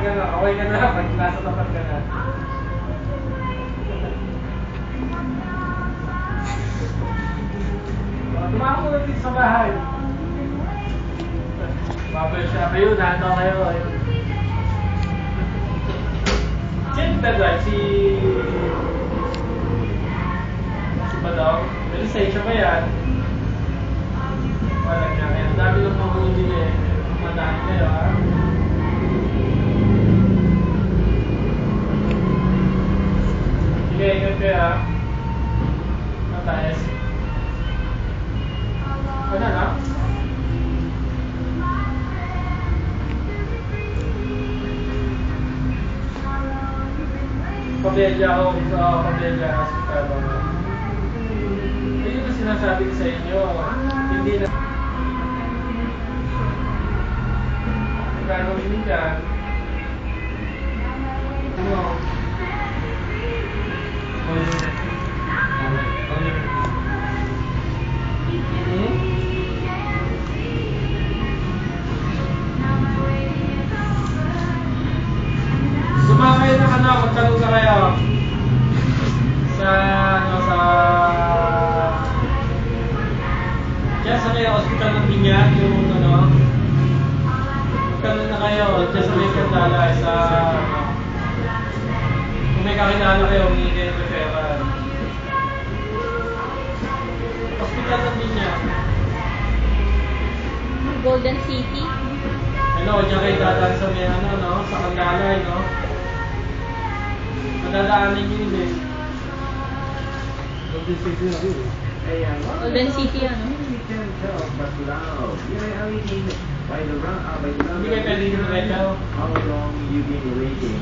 ka na. Okay ka na pag nasa tapat ka na. Tumako mo natin sa bahay. Bubble shop yun, nato kayo. Sino ba si Badong? May lisensya ba yan? Wala nga kaya. Ang dami ng pangunin eh. Madami kayo ha. Sige, ingat kayo ha. Mataes. Ano na? Pabedya ako sa Pabedya Hospital. Yun yung sinasabi ko sa inyo. Hindi na... Ang gagawin din dyan. Ano? Sumakay na ka na, magtanong ka kayo sa diyan sa may hospital ng Binyan, yung magtanong na kayo diyan sa may Candala sa kung may kakilala kayo, humingi kayo ng referral. Hospital ng Binyan. Golden City? Hello, diyan kayo dadaan sa may sa Candala, madadaanan yun eh. Golden City na yun. Golden City Hindi kayo pwede yung reto. How long you been waiting?